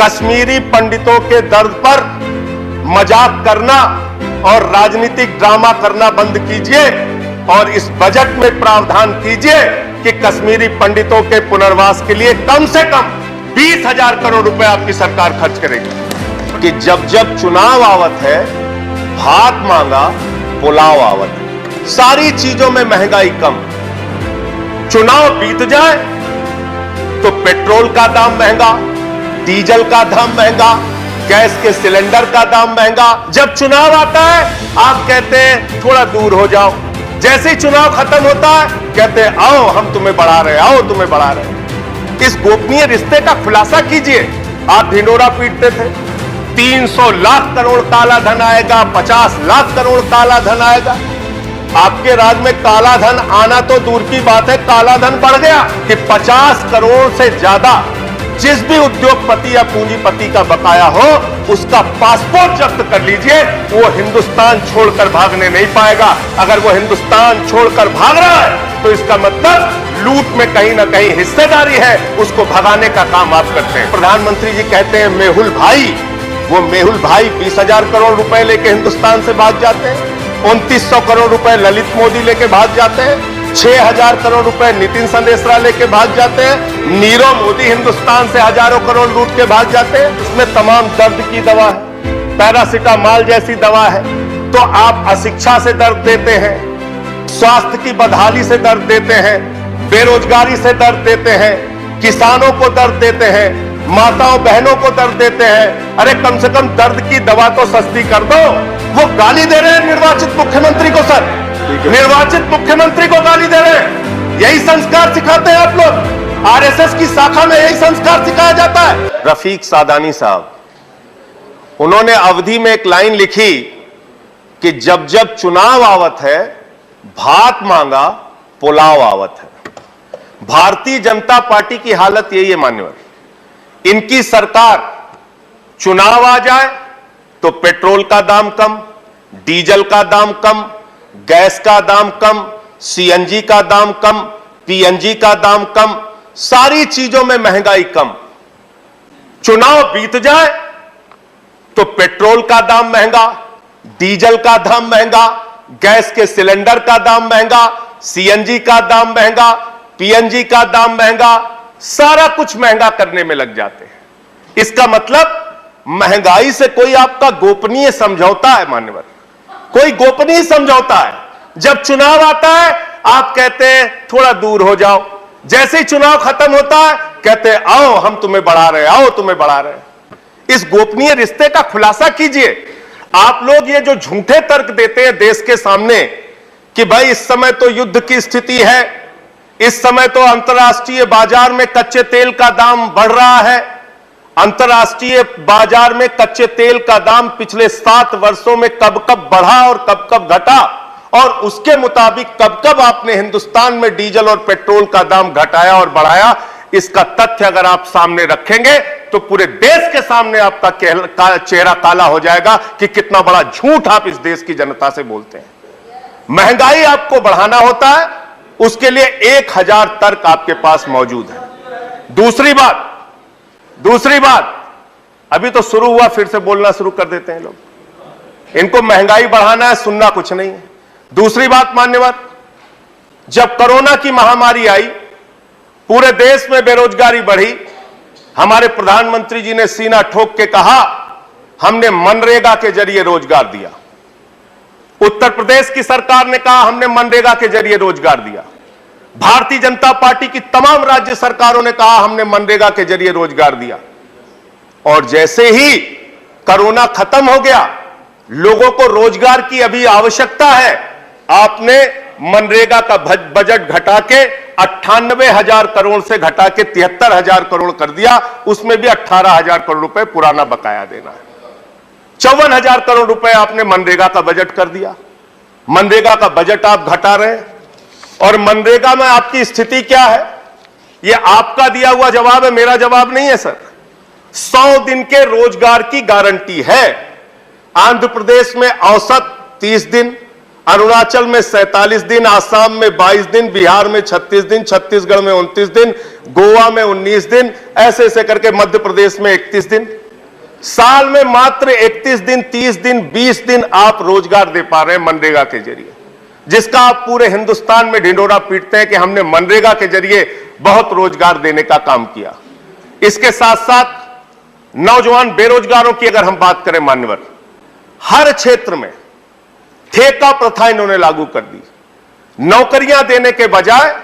कश्मीरी पंडितों के दर्द पर मजाक करना और राजनीतिक ड्रामा करना बंद कीजिए और इस बजट में प्रावधान कीजिए कि कश्मीरी पंडितों के पुनर्वास के लिए कम से कम 20,000 करोड़ रुपए आपकी सरकार खर्च करेगी। कि जब जब चुनाव आवत है, भात मांगा पुलाव आवत है। सारी चीजों में महंगाई कम। चुनाव बीत जाए तो पेट्रोल का दाम महंगा, डीजल का दाम महंगा, गैस के सिलेंडर का दाम महंगा। जब चुनाव आता है आप कहते हैं थोड़ा दूर हो जाओ, जैसे ही चुनाव खत्म होता है कहते हैं आओ हम तुम्हें बढ़ा रहे, आओ तुम्हें बढ़ा रहे। इस गोपनीय रिश्ते का खुलासा कीजिए। आप ढिंडोरा पीटते थे 300 लाख करोड़ काला धन आएगा, 50 लाख करोड़ काला धन आएगा। आपके राज में काला धन आना तो दूर की बात है, काला धन बढ़ गया कि 50 करोड़ से ज्यादा जिस भी उद्योगपति या पूंजीपति का बकाया हो उसका पासपोर्ट जब्त कर लीजिए। वो हिंदुस्तान छोड़कर भागने नहीं पाएगा। अगर वो हिंदुस्तान छोड़कर भाग रहा है तो इसका मतलब लूट में कहीं ना कहीं हिस्सेदारी है, उसको भगाने का काम आप करते हैं। प्रधानमंत्री जी कहते हैं मेहुल भाई, वो मेहुल भाई 20,000 करोड़ रुपए लेके हिंदुस्तान से भाग जाते हैं। 2900 करोड़ रुपए ललित मोदी लेके भाग जाते हैं। 6,000 करोड़ रुपए नितिन संदेशरा लेके भाग जाते हैं। नीरव मोदी हिंदुस्तान से हजारों करोड़ लूट के भाग जाते हैं। इसमें तमाम दर्द की दवा है, पैरासिटामॉल जैसी दवा है। तो आप अशिक्षा से दर्द देते हैं, स्वास्थ्य की बदहाली से दर्द देते हैं, बेरोजगारी से दर्द देते हैं, किसानों को दर्द देते हैं, माताओं बहनों को दर्द देते हैं। अरे कम से कम दर्द की दवा तो सस्ती कर दो। वो गाली दे रहे हैं निर्वाचित मुख्यमंत्री को। सर, निर्वाचित मुख्यमंत्री को गाली दे रहे हैं। यही संस्कार सिखाते हैं आप लोग। आरएसएस की शाखा में यही संस्कार सिखाया जाता है। रफीक सादानी साहब, उन्होंने अवधि में एक लाइन लिखी कि जब जब चुनाव आवत है, भात मांगा पुलाव आवत है। भारतीय जनता पार्टी की हालत यही है मान्यवर। इनकी सरकार, चुनाव आ जाए तो पेट्रोल का दाम कम, डीजल का दाम कम, गैस का दाम कम, सीएनजी का दाम कम, पीएनजी का दाम कम, सारी चीजों में महंगाई कम। चुनाव बीत जाए तो पेट्रोल का दाम महंगा, डीजल का दाम महंगा, गैस के सिलेंडर का दाम महंगा, सीएनजी का दाम महंगा, पीएनजी का दाम महंगा, सारा कुछ महंगा करने में लग जाते हैं। इसका मतलब महंगाई से कोई आपका गोपनीय समझौता है मान्यवर, कोई गोपनीय समझौता है। जब चुनाव आता है आप कहते हैं थोड़ा दूर हो जाओ, जैसे ही चुनाव खत्म होता है कहते हैं आओ हम तुम्हें बढ़ा रहे, आओ तुम्हें बढ़ा रहे। इस गोपनीय रिश्ते का खुलासा कीजिए। आप लोग ये जो झूठे तर्क देते हैं देश के सामने कि भाई इस समय तो युद्ध की स्थिति है, इस समय तो अंतर्राष्ट्रीय बाजार में कच्चे तेल का दाम बढ़ रहा है, अंतर्राष्ट्रीय बाजार में कच्चे तेल का दाम पिछले 7 वर्षों में कब कब बढ़ा और कब कब घटा, और उसके मुताबिक कब कब आपने हिंदुस्तान में डीजल और पेट्रोल का दाम घटाया और बढ़ाया। इसका तथ्य अगर आप सामने रखेंगे तो पूरे देश के सामने आपका चेहरा काला हो जाएगा कि कितना बड़ा झूठ आप इस देश की जनता से बोलते हैं। महंगाई आपको बढ़ाना होता है, उसके लिए 1000 तर्क आपके पास मौजूद है। दूसरी बात अभी तो शुरू हुआ, फिर से बोलना शुरू कर देते हैं लोग। इनको महंगाई बढ़ाना है, सुनना कुछ नहीं है। दूसरी बात मान्यवर, जब कोरोना की महामारी आई, पूरे देश में बेरोजगारी बढ़ी, हमारे प्रधानमंत्री जी ने सीना ठोक के कहा हमने मनरेगा के जरिए रोजगार दिया। उत्तर प्रदेश की सरकार ने कहा हमने मनरेगा के जरिए रोजगार दिया। भारतीय जनता पार्टी की तमाम राज्य सरकारों ने कहा हमने मनरेगा के जरिए रोजगार दिया। और जैसे ही कोरोना खत्म हो गया, लोगों को रोजगार की अभी आवश्यकता है, आपने मनरेगा का बजट घटा के 98,000 करोड़ से घटा के 73,000 करोड़ कर दिया। उसमें भी 18,000 करोड़ रुपए पुराना बकाया देना है। 54,000 करोड़ रुपए आपने मनरेगा का बजट कर दिया। मनरेगा का बजट आप घटा रहे हैं। और मनरेगा में आपकी स्थिति क्या है? यह आपका दिया हुआ जवाब है, मेरा जवाब नहीं है सर। 100 दिन के रोजगार की गारंटी है। आंध्र प्रदेश में औसत 30 दिन, अरुणाचल में 47 दिन, आसाम में 22 दिन, बिहार में 36 दिन, छत्तीसगढ़ में 29 दिन, गोवा में 19 दिन, ऐसे ऐसे करके मध्य प्रदेश में 31 दिन। साल में मात्र 31 दिन, 30 दिन, 20 दिन आप रोजगार दे पा रहे हैं मनरेगा के जरिए, जिसका आप पूरे हिंदुस्तान में ढिंडोरा पीटते हैं कि हमने मनरेगा के जरिए बहुत रोजगार देने का काम किया। इसके साथ साथ नौजवान बेरोजगारों की अगर हम बात करें मान्यवर, हर क्षेत्र में ठेका प्रथा इन्होंने लागू कर दी। नौकरियां देने के बजाय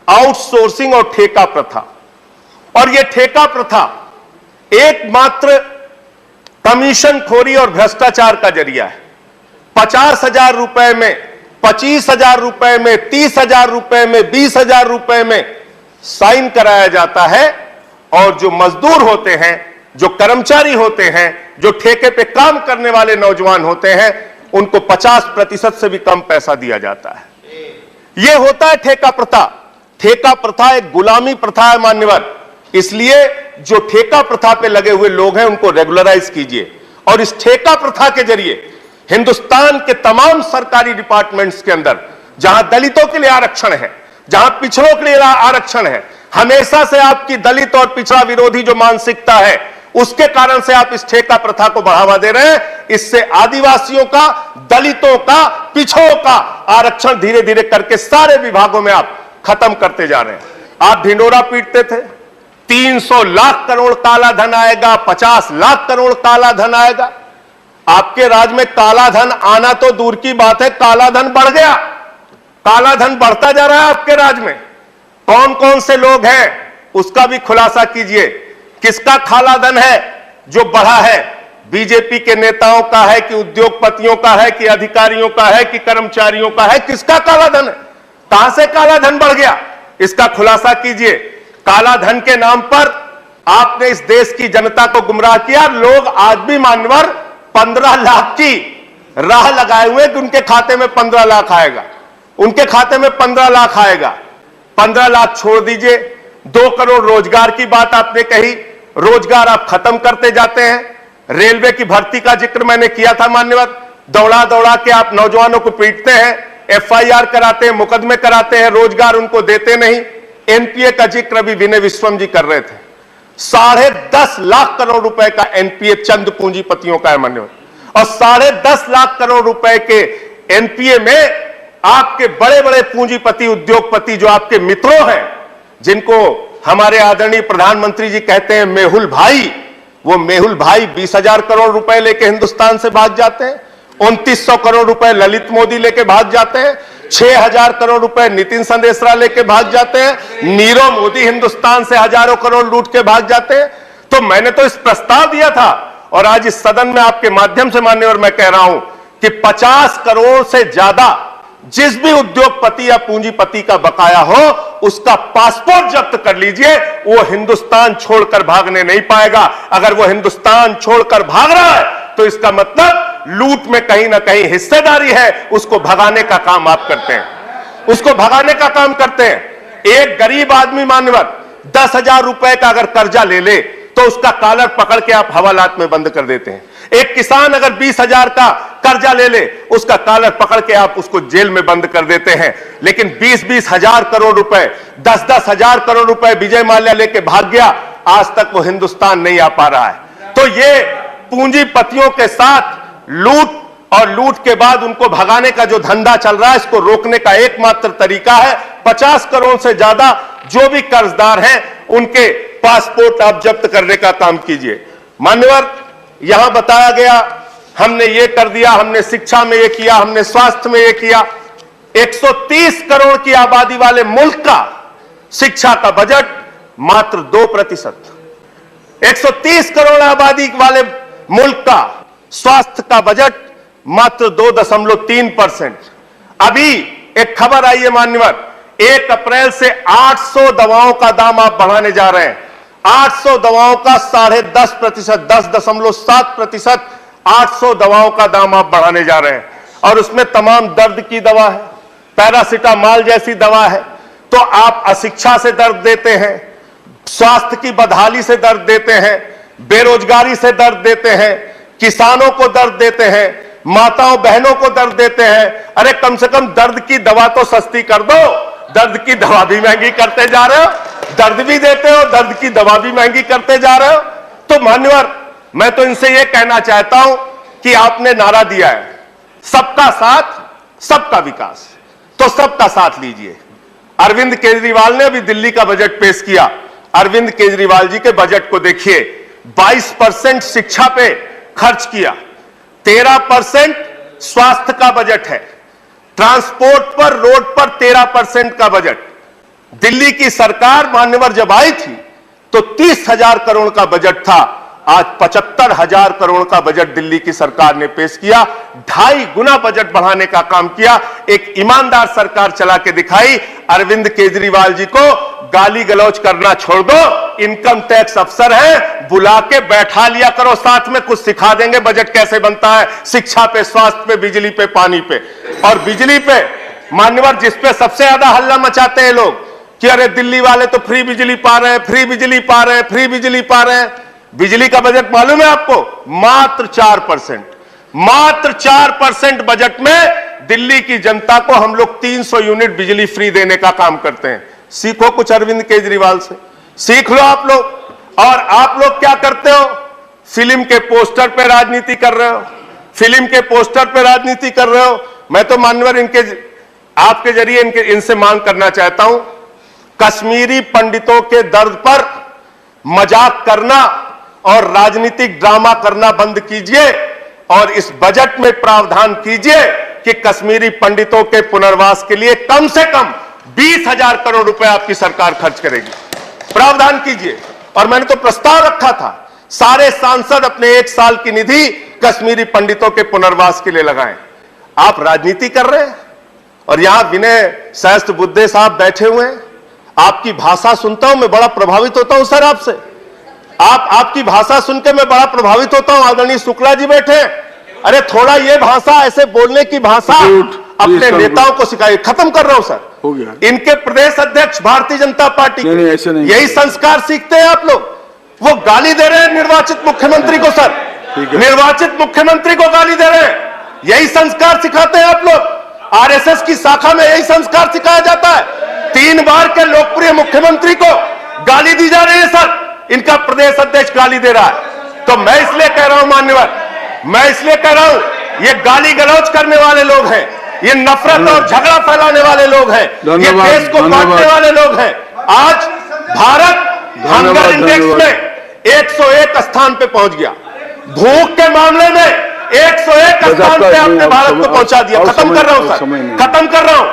आउटसोर्सिंग और ठेका प्रथा, और यह ठेका प्रथा एकमात्र कमीशन खोरी और भ्रष्टाचार का जरिया है। 50,000 रुपए में, 25,000 रुपए में, 30,000 रुपए में, 20,000 रुपए में साइन कराया जाता है, और जो मजदूर होते हैं, जो कर्मचारी होते हैं, जो ठेके पे काम करने वाले नौजवान होते हैं, उनको 50% से भी कम पैसा दिया जाता है। यह होता है ठेका प्रथा। ठेका प्रथा एक गुलामी प्रथा है मान्यवर, इसलिए जो ठेका प्रथा पे लगे हुए लोग हैं उनको रेगुलराइज कीजिए, और इस ठेका प्रथा के जरिए हिंदुस्तान के तमाम सरकारी डिपार्टमेंट्स के अंदर जहां दलितों के लिए आरक्षण है, जहां पिछड़ों के लिए आरक्षण है, हमेशा से आपकी दलित और पिछड़ा विरोधी जो मानसिकता है, उसके कारण से आप इस ठेका प्रथा को बढ़ावा दे रहे हैं। इससे आदिवासियों का, दलितों का, पिछड़ों का आरक्षण धीरे धीरे करके सारे विभागों में आप खत्म करते जा रहे हैं। आप ढिंडोरा पीटते थे 300 लाख करोड़ काला धन आएगा, 50 लाख करोड़ काला धन आएगा। आपके राज में काला धन आना तो दूर की बात है, काला धन बढ़ गया। काला धन बढ़ता जा रहा है आपके राज में। कौन कौन से लोग हैं उसका भी खुलासा कीजिए। किसका काला धन है जो बढ़ा है? बीजेपी के नेताओं का है कि उद्योगपतियों का है कि अधिकारियों का है कि कर्मचारियों का है? किसका काला धन है? कहां से काला धन बढ़ गया, इसका खुलासा कीजिए। काला धन के नाम पर आपने इस देश की जनता को गुमराह किया। लोग आज भी मान्यवर 15 लाख की राह लगाए हुए कि उनके खाते में 15 लाख आएगा, उनके खाते में 15 लाख आएगा। 15 लाख छोड़ दीजिए, 2 करोड़ रोजगार की बात आपने कही, रोजगार आप खत्म करते जाते हैं। रेलवे की भर्ती का जिक्र मैंने किया था मान्यवर, दौड़ा दौड़ा के आप नौजवानों को पीटते हैं, FIR कराते हैं, मुकदमे कराते हैं, रोजगार उनको देते नहीं। NPA का जिक्र अभी विनय विश्वम जी कर रहे थे। 10.5 लाख करोड़ रुपए का NPA चंद पूंजीपतियों का है मान्यवर, और 10.5 लाख करोड़ रुपए के NPA में आपके बड़े बड़े पूंजीपति, उद्योगपति जो आपके मित्रों हैं, जिनको हमारे आदरणीय प्रधानमंत्री जी कहते हैं मेहुल भाई, वो मेहुल भाई 20,000 करोड़ रुपए लेके हिंदुस्तान से भाग जाते हैं। 2900 करोड़ रुपए ललित मोदी लेके भाग जाते हैं। 6,000 करोड़ रुपए नितिन संदेशरा लेके भाग जाते हैं। नीरव मोदी हिंदुस्तान से हजारों करोड़ लूट के भाग जाते हैं। तो मैंने तो इस प्रस्ताव दिया था, और आज इस सदन में आपके माध्यम से मान्यवर मैं कह रहा हूं कि 50 करोड़ से ज्यादा जिस भी उद्योगपति या पूंजीपति का बकाया हो, उसका पासपोर्ट जब्त कर लीजिए। वो हिंदुस्तान छोड़कर भागने नहीं पाएगा। अगर वो हिंदुस्तान छोड़कर भाग रहा है तो इसका मतलब लूट में कहीं ना कहीं हिस्सेदारी है। उसको भगाने का काम आप करते हैं, उसको भगाने का काम करते हैं। एक गरीब आदमी मान्यवर 10,000 रुपए का अगर कर्जा ले ले तो उसका कॉलर पकड़ के आप हवालात में बंद कर देते हैं। एक किसान अगर 20,000 का कर्जा ले ले, उसका कॉलर पकड़ के आप उसको जेल में बंद कर देते हैं। लेकिन 20-20 हजार करोड़ रुपए, 10-10 हजार करोड़ रुपए विजय माल्या लेके भाग गया, आज तक वो हिंदुस्तान नहीं आ पा रहा है। तो ये पूंजीपतियों के साथ लूट और लूट के बाद उनको भगाने का जो धंधा चल रहा है, इसको रोकने का एकमात्र तरीका है 50 करोड़ से ज्यादा जो भी कर्जदार हैं उनके पासपोर्ट आप जब्त करने का काम कीजिए। मान्यवर, यहां बताया गया हमने ये कर दिया, हमने शिक्षा में ये किया, हमने स्वास्थ्य में ये किया। 130 करोड़ की आबादी वाले मुल्क का शिक्षा का बजट मात्र 2%। 130 करोड़ आबादी वाले मुल्क का स्वास्थ्य का बजट मात्र 2.3%। अभी एक खबर आई है मान्यवर, 1 अप्रैल से 800 दवाओं का दाम आप बढ़ाने जा रहे हैं। 800 दवाओं का 10.5%, 10.7% 800 दवाओं का दाम आप बढ़ाने जा रहे हैं। और उसमें तमाम दर्द की दवा है, पैरासिटामॉल जैसी दवा है। तो आप अशिक्षा से दर्द देते हैं, स्वास्थ्य की बदहाली से दर्द देते हैं, बेरोजगारी से दर्द देते हैं, किसानों को दर्द देते हैं। माताओं बहनों को दर्द देते हैं। अरे कम से कम दर्द की दवा तो सस्ती कर दो। दर्द की दवा भी महंगी करते जा रहे हो, दर्द भी देते हो, दर्द की दवा भी महंगी करते जा रहे हो। तो मान्यवर, मैं तो इनसे यह कहना चाहता हूं कि आपने नारा दिया है सबका साथ सबका विकास, तो सबका साथ लीजिए। अरविंद केजरीवाल ने अभी दिल्ली का बजट पेश किया। अरविंद केजरीवाल जी के बजट को देखिए, 22% शिक्षा पे खर्च किया, 13% स्वास्थ्य का बजट है, ट्रांसपोर्ट पर रोड पर 13% का बजट। दिल्ली की सरकार मान्यवर जब आई थी तो 30,000 करोड़ का बजट था, आज 75,000 करोड़ का बजट दिल्ली की सरकार ने पेश किया। 2.5 गुना बजट बढ़ाने का काम किया। एक ईमानदार सरकार चला के दिखाई। अरविंद केजरीवाल जी को गाली गलौज करना छोड़ दो, इनकम टैक्स अफसर है, बुला के बैठा लिया करो साथ में, कुछ सिखा देंगे बजट कैसे बनता है, शिक्षा पे, स्वास्थ्य पे, बिजली पे, पानी पे। और बिजली पे मान्यवर, जिस पे सबसे ज्यादा हल्ला मचाते हैं लोग कि अरे दिल्ली वाले तो फ्री बिजली पा रहे हैं, फ्री बिजली पा रहे हैं, फ्री बिजली पा रहे हैं। बिजली का बजट मालूम है आपको? मात्र 4%। मात्र 4% बजट में दिल्ली की जनता को हम लोग 300 यूनिट बिजली फ्री देने का काम करते हैं। सीखो कुछ अरविंद केजरीवाल से, सीख लो आप लोग। और आप लोग क्या करते हो? फिल्म के पोस्टर पे राजनीति कर रहे हो, फिल्म के पोस्टर पे राजनीति कर रहे हो। मैं तो मान्यवर आपके जरिए इनसे मांग करना चाहता हूं, कश्मीरी पंडितों के दर्द पर मजाक करना और राजनीतिक ड्रामा करना बंद कीजिए और इस बजट में प्रावधान कीजिए कि कश्मीरी पंडितों के पुनर्वास के लिए कम से कम 20,000 करोड़ रुपए आपकी सरकार खर्च करेगी। प्रावधान कीजिए। और मैंने तो प्रस्ताव रखा था, सारे सांसद अपने 1 साल की निधि कश्मीरी पंडितों के पुनर्वास के लिए लगाएं। आप राजनीति कर रहे हैं और यहां विनय सहस्त्र बुद्धे साहब बैठे हुए हैं। आपकी भाषा सुनता हूं, मैं बड़ा प्रभावित होता हूं सर आपसे। आपकी भाषा सुनकर मैं बड़ा प्रभावित होता हूं। आदरणीय शुक्ला जी बैठे, अरे थोड़ा ये भाषा, ऐसे बोलने की भाषा अपने नेताओं को सिखाइए। खत्म कर रहा हूं सर, हो गया। इनके प्रदेश अध्यक्ष भारतीय जनता पार्टी के यही संस्कार सीखते हैं आप लोग। वो गाली दे रहे हैं निर्वाचित मुख्यमंत्री को सर, निर्वाचित मुख्यमंत्री को गाली दे रहे हैं। यही संस्कार सिखाते हैं आप लोग। आरएसएस की शाखा में यही संस्कार सिखाया जाता है। 3 बार के लोकप्रिय मुख्यमंत्री को गाली दी जा रही है सर, इनका प्रदेश अध्यक्ष गाली दे रहा है। तो मैं इसलिए कह रहा हूं मान्यवर, मैं इसलिए कह रहा हूं, ये गाली गलौज करने वाले लोग हैं, ये नफरत और झगड़ा फैलाने वाले लोग हैं, ये देश को बांटने वाले लोग हैं। आज भारत हंगर इंडेक्स में 101 स्थान पे पहुंच गया। भूख के मामले में 101 स्थान पे आपने भारत को पहुंचा दिया। खत्म कर रहा हूं सर, खत्म कर रहा हूं।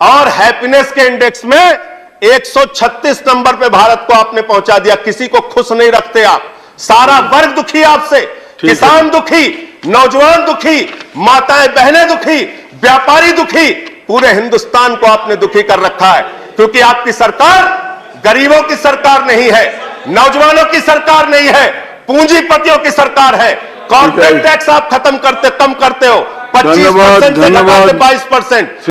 और हैप्पीनेस के इंडेक्स में 136 नंबर पे भारत को आपने पहुंचा दिया। किसी को खुश नहीं रखते आप। सारा वर्ग दुखी आपसे, किसान दुखी, नौजवान दुखी, माताएं बहनें दुखी, व्यापारी दुखी, पूरे हिंदुस्तान को आपने दुखी कर रखा है। क्योंकि आपकी सरकार गरीबों की सरकार नहीं है, नौजवानों की सरकार नहीं है, पूंजीपतियों की सरकार है। कॉर्पोरेट टैक्स आप खत्म करते, कम करते हो, 25% से लगाते 22%।